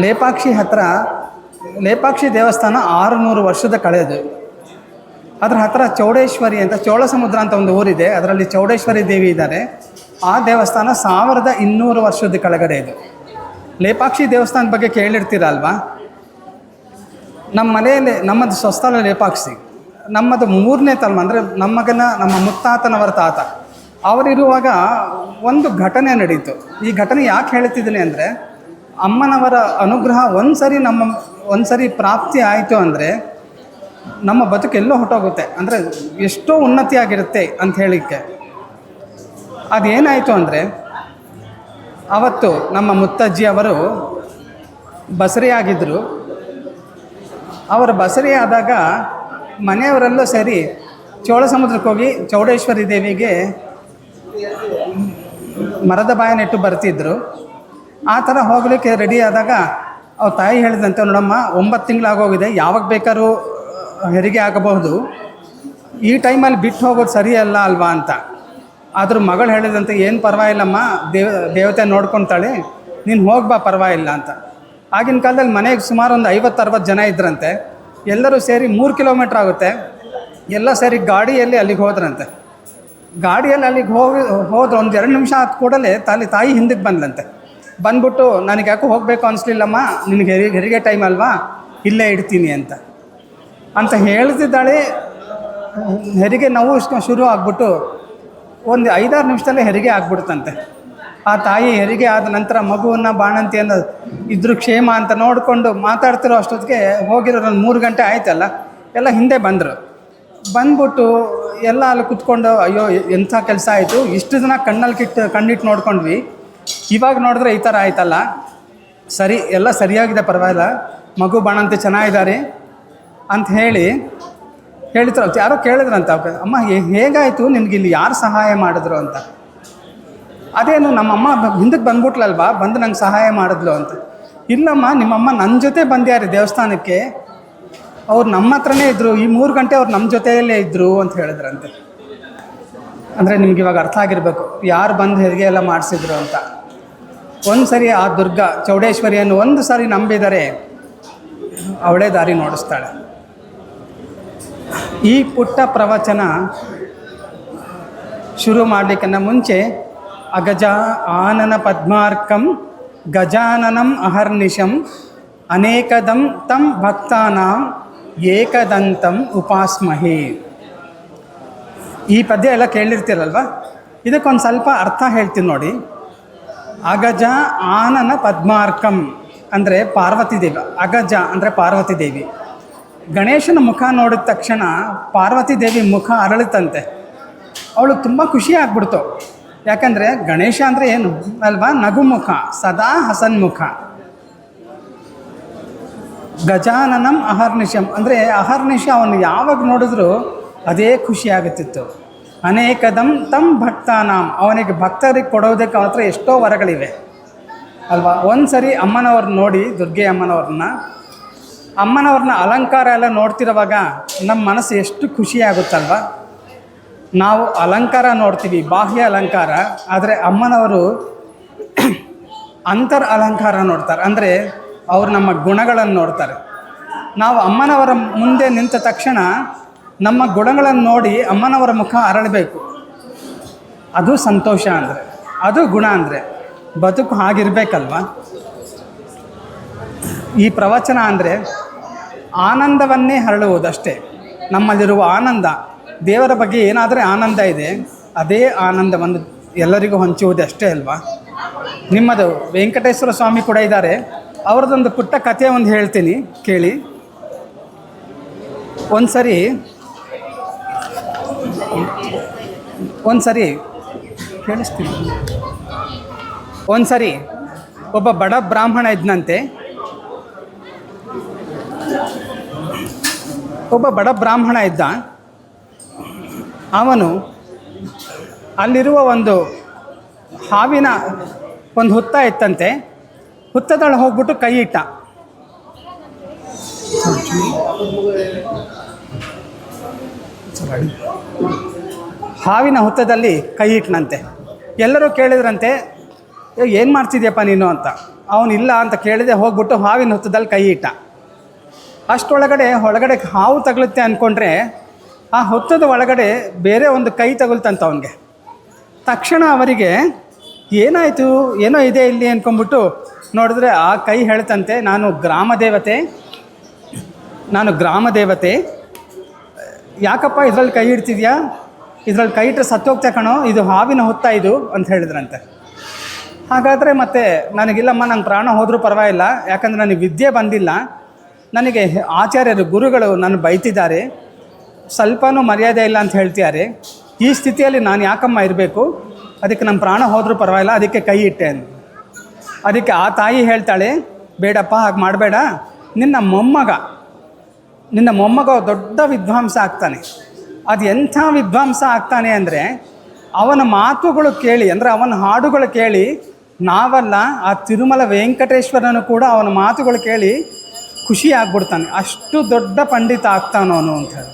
ಲೇಪಾಕ್ಷಿ ಹತ್ರ ಲೇಪಾಕ್ಷಿ ದೇವಸ್ಥಾನ 600 ವರ್ಷದ ಕಳೆದು. ಅದರ ಹತ್ತಿರ ಚೌಡೇಶ್ವರಿ ಅಂತ, ಚೋಳ ಸಮುದ್ರ ಅಂತ ಒಂದು ಊರಿದೆ, ಅದರಲ್ಲಿ ಚೌಡೇಶ್ವರಿ ದೇವಿ ಇದ್ದಾರೆ. ಆ ದೇವಸ್ಥಾನ 1200 ವರ್ಷದ ಕೆಳಗಡೆ ಇದು. ಲೇಪಾಕ್ಷಿ ದೇವಸ್ಥಾನದ ಬಗ್ಗೆ ಕೇಳಿರ್ತೀರಲ್ವಾ? ನಮ್ಮ ಮನೆಯಲ್ಲಿ ನಮ್ಮದು ಸ್ವಸ್ಥಳ ಲೇಪಾಕ್ಷಿ. ನಮ್ಮದು 3ನೇ ತಲೆಮಾರು, ಅಂದರೆ ನಮ್ಮ ಮುತ್ತಾತನವರ ತಾತ ಅವರಿರುವಾಗ ಒಂದು ಘಟನೆ ನಡೀತು. ಈ ಘಟನೆ ಯಾಕೆ ಹೇಳ್ತಿದ್ದೀನಿ ಅಂದರೆ, ಅಮ್ಮನವರ ಅನುಗ್ರಹ ಒಂದು ಸರಿ ಪ್ರಾಪ್ತಿ ಆಯಿತು ಅಂದರೆ ನಮ್ಮ ಬದುಕೆಲ್ಲೋ ಹೊಟ್ಟೋಗುತ್ತೆ, ಅಂದರೆ ಎಷ್ಟೋ ಉನ್ನತಿಯಾಗಿರುತ್ತೆ ಅಂತ ಹೇಳಿಕ್ಕೆ. ಅದೇನಾಯಿತು ಅಂದರೆ, ಅವತ್ತು ನಮ್ಮ ಮುತ್ತಜ್ಜಿಯವರು ಬಸರಿಯಾಗಿದ್ದರು. ಅವರ ಬಸರಿ ಆದಾಗ ಮನೆಯವರೆಲ್ಲೂ ಸೇರಿ ಚೋಳ ಸಮುದ್ರಕ್ಕೆ ಹೋಗಿ ಚೌಡೇಶ್ವರಿ ದೇವಿಗೆ ಮರದ ಬಾಯನ್ನಿಟ್ಟು ಬರ್ತಿದ್ರು. ಆ ಥರ ಹೋಗಲಿಕ್ಕೆ ರೆಡಿ ಆದಾಗ ಅವ್ರ ತಾಯಿ ಹೇಳಿದಂತೆ, ನೋಡಮ್ಮ 9 ತಿಂಗಳಾಗೋಗಿದೆ, ಯಾವಾಗ ಬೇಕಾದ್ರೂ ಹೆರಿಗೆ ಆಗಬಹುದು, ಈ ಟೈಮಲ್ಲಿ ಬಿಟ್ಟು ಹೋಗೋದು ಸರಿಯಲ್ಲ ಅಲ್ವಾ ಅಂತ. ಆದರೂ ಮಗಳು ಹೇಳಿದಂತೆ, ಏನು ಪರವಾಗಿಲ್ಲಮ್ಮ, ದೇವತೆ ನೋಡ್ಕೊತಾಳೆ, ನೀನು ಹೋಗ್ಬಾ ಪರವಾಗಿಲ್ಲ ಅಂತ. ಆಗಿನ ಕಾಲದಲ್ಲಿ ಮನೆಗೆ ಸುಮಾರು ಒಂದು 50-60 ಜನ ಇದ್ರಂತೆ. ಎಲ್ಲರೂ ಸೇರಿ 3 ಕಿಲೋಮೀಟ್ರ್ ಆಗುತ್ತೆ, ಎಲ್ಲ ಸೇರಿ ಗಾಡಿಯಲ್ಲಿ ಅಲ್ಲಿಗೆ ಹೋದ್ರಂತೆ. ಗಾಡಿಯಲ್ಲಿ ಅಲ್ಲಿಗೆ ಹೋದ್ರೆ ಒಂದು 2 ನಿಮಿಷ ಆದ ಕೂಡಲೇ ತಾಯಿ ಹಿಂದಕ್ಕೆ ಬಂದ್ಲಂತೆ. ಬಂದ್ಬಿಟ್ಟು, ನನಗೆ ಯಾಕೋ ಹೋಗಬೇಕು ಅನಿಸ್ಲಿಲ್ಲಮ್ಮ, ನಿನಗೆ ಹೆರಿಗೆ ಟೈಮ್ ಅಲ್ವಾ, ಇಲ್ಲೇ ಇಡ್ತೀನಿ ಅಂತ ಹೇಳ್ತಿದ್ದಾಳೆ. ಹೆರಿಗೆ ನೋವು ಶುರು ಆಗ್ಬಿಟ್ಟು ಒಂದು 5-6 ನಿಮಿಷದಲ್ಲೇ ಹೆರಿಗೆ ಆಗ್ಬಿಡ್ತಂತೆ. ಆ ತಾಯಿ ಹೆರಿಗೆ ಆದ ನಂತರ ಮಗುವನ್ನು ಬಾಣಂತಿಯನ್ನು ಇದ್ರ ಕ್ಷೇಮ ಅಂತ ನೋಡಿಕೊಂಡು ಮಾತಾಡ್ತಿರೋ ಅಷ್ಟೊತ್ತಿಗೆ ಹೋಗಿರೋ 3 ಗಂಟೆ ಆಯ್ತಲ್ಲ, ಎಲ್ಲ ಹಿಂದೆ ಬಂದ್ಬಿಟ್ಟು ಎಲ್ಲ ಅಲ್ಲಿ ಕುತ್ಕೊಂಡು, ಅಯ್ಯೋ ಎಂಥ ಕೆಲಸ ಆಯಿತು, ಇಷ್ಟು ದಿನ ಕಣ್ಣಿಟ್ಟು ನೋಡ್ಕೊಂಡ್ವಿ, ಇವಾಗ ನೋಡಿದ್ರೆ ಈ ಥರ ಆಯ್ತಲ್ಲ, ಸರಿ ಎಲ್ಲ ಸರಿಯಾಗಿದೆ, ಪರವಾಗಿಲ್ಲ, ಮಗು ಬಾಣಂತಿ ಚೆನ್ನಾಗಿದ್ದಾರೆ ಅಂತ ಹೇಳಿದ್ರು. ಯಾರೋ ಕೇಳಿದ್ರಂತ, ಅಮ್ಮ ಹೇಗಾಯಿತು ನಿನಗೆ, ಇಲ್ಲಿ ಯಾರು ಸಹಾಯ ಮಾಡಿದ್ರು ಅಂತ. ಅದೇನು ನಮ್ಮಮ್ಮ ಹಿಂದಕ್ಕೆ ಬಂದ್ಬಿಟ್ಲಲ್ವಾ, ಬಂದು ನಂಗೆ ಸಹಾಯ ಮಾಡಿದ್ಲು ಅಂತ. ಇಲ್ಲಮ್ಮ, ನಿಮ್ಮಮ್ಮ ನನ್ನ ಜೊತೆ ಬಂದ್ಯಾರಿ ದೇವಸ್ಥಾನಕ್ಕೆ, ಅವ್ರು ನಮ್ಮ ಹತ್ರನೇ ಇದ್ದರು, ಈ 3 ಗಂಟೆ ಅವ್ರು ನಮ್ಮ ಜೊತೆಯಲ್ಲೇ ಇದ್ದರು ಅಂತ ಹೇಳಿದ್ರಂತೆ. ಅಂದರೆ ನಿಮ್ಗೆ ಇವಾಗ ಅರ್ಥ ಆಗಿರಬೇಕು ಯಾರು ಬಂದು ಹೆರಿಗೆ ಎಲ್ಲ ಮಾಡಿಸಿದ್ರು ಅಂತ. ಒಂದು ಸರಿ ಆ ದುರ್ಗಾ ಚೌಡೇಶ್ವರಿಯನ್ನು ಒಂದು ಸಾರಿ ನಂಬಿದರೆ ಅವಳೇ ದಾರಿ ನೋಡಿಸ್ತಾಳೆ. ಈ ಪುಟ್ಟ ಪ್ರವಚನ ಶುರು ಮಾಡಲಿಕ್ಕನ್ನ ಮುಂಚೆ ಅಗಜ ಆನನ ಪದ್ಮಾರ್ಕಂ ಗಜಾನನಂ ಅಹರ್ನಿಶಂ ಅನೇಕದಂ ತಂ ಭಕ್ತಾನಾಂ ಏಕದಂತಂ ಉಪಾಸ್ಮಹೇ. ಈ ಪದ್ಯ ಎಲ್ಲ ಕೇಳಿರ್ತೀರಲ್ವ, ಇದಕ್ಕೊಂದು ಸ್ವಲ್ಪ ಅರ್ಥ ಹೇಳ್ತೀನಿ ನೋಡಿ. ಅಗಜ ಆನನ ಪದ್ಮಾರ್ಕಂ ಅಂದರೆ ಪಾರ್ವತಿ ದೇವಿ, ಅಗಜ ಅಂದರೆ ಪಾರ್ವತಿ ದೇವಿ. ಗಣೇಶನ ಮುಖ ನೋಡಿದ ತಕ್ಷಣ ಪಾರ್ವತಿ ದೇವಿ ಮುಖ ಅರಳಿತಂತೆ. ಅವಳು ತುಂಬ ಖುಷಿ ಆಗ್ಬಿಡ್ತು. ಯಾಕಂದರೆ ಗಣೇಶ ಅಂದರೆ ಏನು ಅಲ್ವಾ, ನಗುಮುಖ, ಸದಾ ಹಸನ್ಮುಖ. ಗಜಾನನಂ ಅಹರ್ನಿಶಂ ಅಂದರೆ ಅಹರ್ನಿಶ ಅವನು ಯಾವಾಗ ನೋಡಿದ್ರೂ ಅದೇ ಖುಷಿಯಾಗುತ್ತಿತ್ತು. ಅನೇಕದಂ ತಂ ಭಕ್ತಾನಾಂ, ಅವನಿಗೆ ಭಕ್ತರಿಗೆ ಕೊಡೋದಕ್ಕೆ ಅವನ ಹತ್ರ ಎಷ್ಟೋ ವರಗಳಿವೆ ಅಲ್ವಾ. ಒಂದು ಸರಿ ಅಮ್ಮನವ್ರನ್ನ ನೋಡಿ, ದುರ್ಗೆ ಅಮ್ಮನವ್ರನ್ನ ಅಲಂಕಾರ ಎಲ್ಲ ನೋಡ್ತಿರುವಾಗ ನಮ್ಮ ಮನಸ್ಸು ಎಷ್ಟು ಖುಷಿಯಾಗುತ್ತಲ್ವ. ನಾವು ಅಲಂಕಾರ ನೋಡ್ತೀವಿ, ಬಾಹ್ಯ ಅಲಂಕಾರ, ಆದರೆ ಅಮ್ಮನವರು ಅಂತರ್ ಅಲಂಕಾರ ನೋಡ್ತಾರೆ. ಅಂದರೆ ಅವರು ನಮ್ಮ ಗುಣಗಳನ್ನು ನೋಡ್ತಾರೆ. ನಾವು ಅಮ್ಮನವರ ಮುಂದೆ ನಿಂತ ತಕ್ಷಣ ನಮ್ಮ ಗುಣಗಳನ್ನು ನೋಡಿ ಅಮ್ಮನವರ ಮುಖ ಅರಳಬೇಕು. ಅದು ಸಂತೋಷ ಅಂದರೆ, ಅದು ಗುಣ ಅಂದರೆ. ಬದುಕು ಹಾಗಿರಬೇಕಲ್ವ. ಈ ಪ್ರವಚನ ಅಂದರೆ ಆನಂದವನ್ನೇ ಹರಳುವುದಷ್ಟೇ. ನಮ್ಮಲ್ಲಿರುವ ಆನಂದ, ದೇವರ ಬಗ್ಗೆ ಏನಾದರೆ ಆನಂದ ಇದೆ, ಅದೇ ಆನಂದವನ್ನು ಎಲ್ಲರಿಗೂ ಹಂಚುವುದೇ ಅಷ್ಟೇ ಅಲ್ವಾ. ನಿಮ್ಮದು ವೆಂಕಟೇಶ್ವರ ಸ್ವಾಮಿ ಕೂಡ ಇದ್ದಾರೆ, ಅವ್ರದ್ದೊಂದು ಪುಟ್ಟ ಕಥೆ ಒಂದು ಹೇಳ್ತೀನಿ ಕೇಳಿ. ಒಂದು ಕೇಳಿಸ್ತೀನಿ. ಒಂದು ಸರಿ ಒಬ್ಬ ಬಡ ಬ್ರಾಹ್ಮಣ ಇದ್ದಂತೆ. ಅವನು ಅಲ್ಲಿರುವ ಒಂದು ಹಾವಿನ ಒಂದು ಹುತ್ತ ಇತ್ತಂತೆ. ಹುತ್ತದೊಳಗೆ ಹೋಗ್ಬಿಟ್ಟು ಕೈ ಇಟ್ಟ. ಹಾವಿನ ಹುತ್ತದಲ್ಲಿ ಕೈ ಇಟ್ಟನಂತೆ. ಎಲ್ಲರೂ ಕೇಳಿದ್ರಂತೆ, ಏನು ಮಾಡ್ತಿದ್ಯಪ್ಪ ನೀನು ಅಂತ. ಅವನಿಲ್ಲ ಅಂತ ಕೇಳಿದೆ. ಹೋಗ್ಬಿಟ್ಟು ಹಾವಿನ ಹೊತ್ತದಲ್ಲಿ ಕೈ ಇಟ್ಟ. ಅಷ್ಟೊಳಗಡೆ ಹಾವು ತಗಲುತ್ತೆ ಅಂದ್ಕೊಂಡ್ರೆ ಆ ಹೊತ್ತದ ಒಳಗಡೆ ಬೇರೆ ಒಂದು ಕೈ ತಗುಲ್ತಂತ ಅವನಿಗೆ. ತಕ್ಷಣ ಅವರಿಗೆ ಏನಾಯಿತು, ಏನೋ ಇದೆ ಇಲ್ಲಿ ಅಂದ್ಕೊಂಬಿಟ್ಟು ನೋಡಿದ್ರೆ ಆ ಕೈ ಹೇಳ್ತಂತೆ, ನಾನು ಗ್ರಾಮ ದೇವತೆ, ಯಾಕಪ್ಪ ಇದ್ರಲ್ಲಿ ಕೈ ಇಡ್ತಿದ್ಯಾ, ಇದ್ರಲ್ಲಿ ಕೈ ಇಟ್ಟರೆ ಸತ್ತೋಗ್ತಾ ಕಣೋ, ಇದು ಹಾವಿನ ಹೊತ್ತ ಇದು ಅಂತ ಹೇಳಿದ್ರಂತೆ. ಹಾಗಾದರೆ ಮತ್ತೆ ನನಗಿಲ್ಲಮ್ಮ, ನಂಗೆ ಪ್ರಾಣ ಹೋದರೂ ಪರವಾಗಿಲ್ಲ, ಯಾಕಂದರೆ ನನಗೆ ವಿದ್ಯೆ ಬಂದಿಲ್ಲ, ನನಗೆ ಆಚಾರ್ಯರು ಗುರುಗಳು ನನ್ನ ಬೈತಿದ್ದಾರೆ, ಸ್ವಲ್ಪನೂ ಮರ್ಯಾದೆ ಇಲ್ಲ ಅಂತ ಹೇಳ್ತಿದ್ದಾರೆ, ಈ ಸ್ಥಿತಿಯಲ್ಲಿ ನಾನು ಯಾಕಮ್ಮ ಇರಬೇಕು, ಅದಕ್ಕೆ ನಮ್ಮ ಪ್ರಾಣ ಹೋದರೂ ಪರವಾಗಿಲ್ಲ, ಅದಕ್ಕೆ ಕೈ ಇಟ್ಟೆ ಅಂದು. ಅದಕ್ಕೆ ಆ ತಾಯಿ ಹೇಳ್ತಾಳೆ, ಬೇಡಪ್ಪ ಹಾಗೆ ಮಾಡಬೇಡ, ನಿನ್ನ ಮೊಮ್ಮಗ ದೊಡ್ಡ ವಿದ್ವಾಂಸ ಆಗ್ತಾನೆ. ಅದು ಎಂಥ ವಿದ್ವಾಂಸ ಆಗ್ತಾನೆ ಅಂದರೆ ಅವನ ಮಾತುಗಳು ಕೇಳಿ, ಅಂದರೆ ಅವನ ಹಾಡುಗಳು ಕೇಳಿ ನಾವಲ್ಲ, ಆ ತಿರುಮಲ ವೆಂಕಟೇಶ್ವರನು ಕೂಡ ಅವನ ಮಾತುಗಳು ಕೇಳಿ ಖುಷಿ ಆಗ್ಬಿಡ್ತಾನೆ, ಅಷ್ಟು ದೊಡ್ಡ ಪಂಡಿತ ಆಗ್ತಾನವನು ಅಂತ ಹೇಳಿ.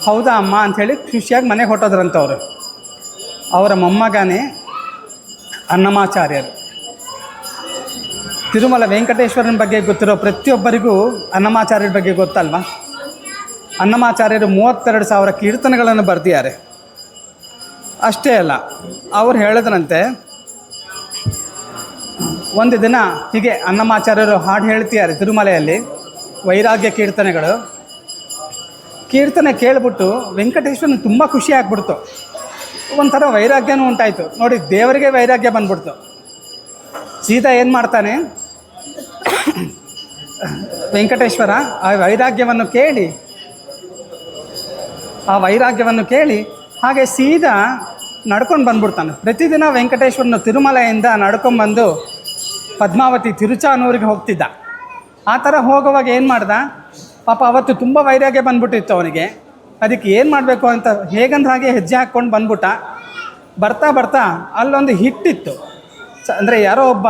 ಹೌದಾ ಅಮ್ಮ ಅಂಥೇಳಿ ಖುಷಿಯಾಗಿ ಮನೆಗೆ ಹೊಟ್ಟೋದ್ರಂತವ್ರು. ಅವರ ಮೊಮ್ಮಗನೇ ಅನ್ನಮಾಚಾರ್ಯರು. ತಿರುಮಲ ವೆಂಕಟೇಶ್ವರನ ಬಗ್ಗೆ ಗೊತ್ತಿರೋ ಪ್ರತಿಯೊಬ್ಬರಿಗೂ ಅನ್ನಮಾಚಾರ್ಯರ ಬಗ್ಗೆ ಗೊತ್ತಲ್ವ. ಅನ್ನಮಾಚಾರ್ಯರು 32,000 ಕೀರ್ತನೆಗಳನ್ನು ಬರೆದಿದ್ದಾರೆ. ಅಷ್ಟೇ ಅಲ್ಲ, ಅವ್ರು ಹೇಳಿದ್ರಂತೆ, ಒಂದು ದಿನ ಹೀಗೆ ಅನ್ನಮಾಚಾರ್ಯರು ಹಾಡು ಹೇಳ್ತಿದ್ದಾರೆ ತಿರುಮಲೆಯಲ್ಲಿ, ವೈರಾಗ್ಯ ಕೀರ್ತನೆ ಕೇಳಿಬಿಟ್ಟು ವೆಂಕಟೇಶ್ವರನ ತುಂಬ ಖುಷಿ ಆಗ್ಬಿಡ್ತು. ಒಂಥರ ವೈರಾಗ್ಯನೂ ಉಂಟಾಯಿತು. ನೋಡಿ, ದೇವರಿಗೆ ವೈರಾಗ್ಯ ಬಂದ್ಬಿಡ್ತು. ಸೀದಾ ಏನು ಮಾಡ್ತಾನೆ, ವೆಂಕಟೇಶ್ವರ ಆ ವೈರಾಗ್ಯವನ್ನು ಕೇಳಿ ಹಾಗೆ ಸೀದಾ ನಡ್ಕೊಂಡು ಬಂದ್ಬಿಡ್ತಾನೆ. ಪ್ರತಿದಿನ ವೆಂಕಟೇಶ್ವರನ ತಿರುಮಲೆಯಿಂದ ನಡ್ಕೊಂಡ್ಬಂದು ಪದ್ಮಾವತಿ ತಿರುಚಾನೂರಿಗೆ ಹೋಗ್ತಿದ್ದ. ಆ ಥರ ಹೋಗುವಾಗ ಏನು ಮಾಡ್ದ, ಪಾಪ ಅವತ್ತು ತುಂಬ ವೈರಾಗ್ಯ ಬಂದ್ಬಿಟ್ಟಿತ್ತು ಅವನಿಗೆ. ಅದಕ್ಕೆ ಏನು ಮಾಡಬೇಕು ಅಂತ ಹೇಗಂದ್ರೆ ಹಾಗೆ ಹೆಜ್ಜೆ ಹಾಕ್ಕೊಂಡು ಬಂದ್ಬಿಟ್ಟ. ಬರ್ತಾ ಅಲ್ಲೊಂದು ಹಿಟ್ಟಿತ್ತು, ಅಂದರೆ ಯಾರೋ ಒಬ್ಬ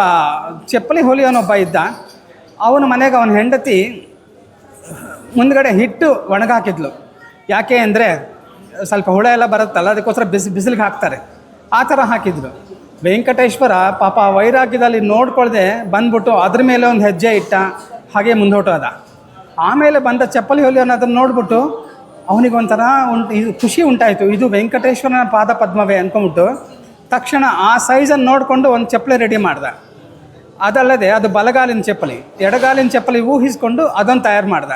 ಚಪ್ಪಲಿ ಹೊಲಿಯೋನೊಬ್ಬ ಇದ್ದ. ಅವನ ಮನೆಗೆ ಅವನ ಹೆಂಡತಿ ಮುಂದ್ಗಡೆ ಹಿಟ್ಟು ಒಣಗಾಕಿದ್ಲು. ಯಾಕೆ ಅಂದರೆ ಸ್ವಲ್ಪ ಹುಳ ಎಲ್ಲ ಬರುತ್ತಲ್ಲ, ಅದಕ್ಕೋಸ್ಕರ ಬಿಸಿಲಿಗೆ ಹಾಕ್ತಾರೆ. ಆ ಥರ ಹಾಕಿದ್ರು. ವೆಂಕಟೇಶ್ವರ ಪಾಪ ವೈರಾಗ್ಯದಲ್ಲಿ ನೋಡ್ಕೊಳ್ದೆ ಬಂದ್ಬಿಟ್ಟು ಅದ್ರ ಮೇಲೆ ಒಂದು ಹೆಜ್ಜೆ ಇಟ್ಟ, ಹಾಗೆ ಮುಂದೋಟೋದ. ಆಮೇಲೆ ಬಂದ ಚಪ್ಪಲಿ ಹೊಲಿಯೋನು ಅದನ್ನು ನೋಡ್ಬಿಟ್ಟು ಅವನಿಗೊಂಥರ ಖುಷಿ ಉಂಟಾಯಿತು, ಇದು ವೆಂಕಟೇಶ್ವರನ ಪಾದ ಪದ್ಮವೇ ಅಂದ್ಕೊಂಬಿಟ್ಟು ತಕ್ಷಣ ಆ ಸೈಜನ್ನು ನೋಡಿಕೊಂಡು ಒಂದು ಚಪ್ಪಲಿ ರೆಡಿ ಮಾಡ್ದ. ಅದಲ್ಲದೆ ಅದು ಬಲಗಾಲಿನ ಚಪ್ಪಲಿ, ಎಡಗಾಲಿನ ಚಪ್ಪಲಿ ಊಹಿಸ್ಕೊಂಡು ಅದನ್ನು ತಯಾರು ಮಾಡ್ದ.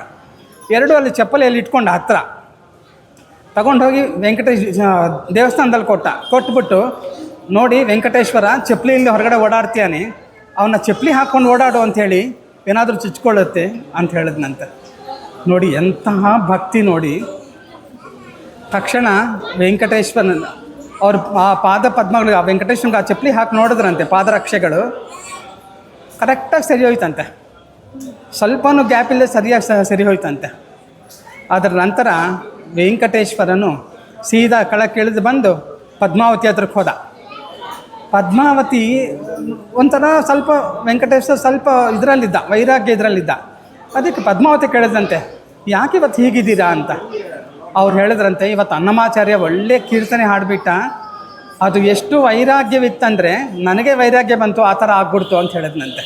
ಎರಡೂ ಅಲ್ಲಿ ಚಪ್ಪಲಿಯಲ್ಲಿ ಇಟ್ಕೊಂಡು ಹತ್ತಿರ ತಗೊಂಡೋಗಿ ದೇವಸ್ಥಾನದಲ್ಲಿ ಕೊಟ್ಬಿಟ್ಟು, ನೋಡಿ ವೆಂಕಟೇಶ್ವರ ಚಪ್ಪಲಿಯಿಂದ ಹೊರಗಡೆ ಓಡಾಡ್ತೀಯಾನೆ, ಅವನ್ನ ಚಪ್ಪಲಿ ಹಾಕ್ಕೊಂಡು ಓಡಾಡು ಅಂಥೇಳಿ ಏನಾದರೂ ಚುಚ್ಕೊಳ್ಳುತ್ತೆ ಅಂತ ಹೇಳಿದ್ನಂತೆ. ನೋಡಿ ಎಂತಹ ಭಕ್ತಿ ನೋಡಿ. ತಕ್ಷಣ ವೆಂಕಟೇಶ್ವರನ ಅವ್ರ ಆ ಪಾದ ಪದ್ಮಗಳಿಗೆ, ಆ ವೆಂಕಟೇಶ್ವರನಿಗೆ ಆ ಚಪ್ಪಲಿ ಹಾಕಿ ನೋಡಿದ್ರಂತೆ, ಪಾದರಕ್ಷೆಗಳು ಕರೆಕ್ಟಾಗಿ ಸರಿ ಹೋಯ್ತಂತೆ, ಸ್ವಲ್ಪನೂ ಗ್ಯಾಪ್ ಇಲ್ಲದೆ ಸರಿಯಾಗಿ ಸರಿ ಹೋಯ್ತಂತೆ. ಅದರ ನಂತರ ವೆಂಕಟೇಶ್ವರನು ಸೀದಾ ಕೆಳಗಿಳಿದು ಬಂದು ಪದ್ಮಾವತಿ ಹತ್ರಕ್ಕೆ ಹೋದ. ಪದ್ಮಾವತಿ ಒಂಥರ ಸ್ವಲ್ಪ ವೆಂಕಟೇಶ್ವರ ಸ್ವಲ್ಪ ಇದರಲ್ಲಿದ್ದ, ವೈರಾಗ್ಯ ಇದರಲ್ಲಿದ್ದ. ಅದಕ್ಕೆ ಪದ್ಮಾವತಿ ಕೇಳಿದ್ರಂತೆ, ಯಾಕೆ ಇವತ್ತು ಹೀಗಿದ್ದೀರಾ ಅಂತ. ಅವ್ರು ಹೇಳಿದ್ರಂತೆ, ಇವತ್ತು ಅನ್ನಮಾಚಾರ್ಯ ಒಳ್ಳೆ ಕೀರ್ತನೆ ಹಾಡಿಬಿಟ್ಟ, ಅದು ಎಷ್ಟು ವೈರಾಗ್ಯವಿತ್ತಂದರೆ ನನಗೆ ವೈರಾಗ್ಯ ಬಂತು, ಆ ಥರ ಆಗ್ಬಿಡ್ತು ಅಂತ ಹೇಳಿದ್ನಂತೆ.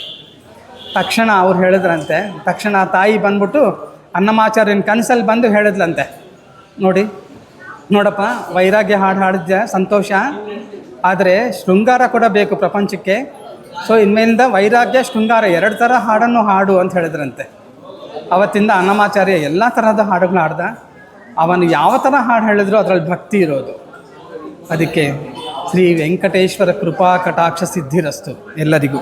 ತಕ್ಷಣ ಅವ್ರು ಹೇಳಿದ್ರಂತೆ, ತಕ್ಷಣ ತಾಯಿ ಬಂದ್ಬಿಟ್ಟು ಅನ್ನಮಾಚಾರ್ಯನ ಕನಸಲ್ಲಿ ಬಂದು ಹೇಳಿದ್ಲಂತೆ, ನೋಡಪ್ಪ, ವೈರಾಗ್ಯ ಹಾಡಿದ್ದೆ ಸಂತೋಷ, ಆದರೆ ಶೃಂಗಾರ ಕೂಡ ಬೇಕು ಪ್ರಪಂಚಕ್ಕೆ. ಸೊ ಇನ್ಮೇಲಿಂದ ವೈರಾಗ್ಯ ಶೃಂಗಾರ 2 ಥರ ಹಾಡನ್ನು ಹಾಡು ಅಂತ ಹೇಳಿದ್ರಂತೆ. ಅವತ್ತಿಂದ ಅನ್ನಮಾಚಾರ್ಯ ಎಲ್ಲ ಥರದ ಹಾಡುಗಳು ಹಾಡ್ದ. ಅವನು ಯಾವ ಥರ ಹಾಡು ಹೇಳಿದ್ರು ಅದರಲ್ಲಿ ಭಕ್ತಿ ಇರೋದು. ಅದಕ್ಕೆ ಶ್ರೀ ವೆಂಕಟೇಶ್ವರ ಕೃಪಾ ಕಟಾಕ್ಷ ಸಿದ್ಧಿರಸ್ತು ಎಲ್ಲರಿಗೂ.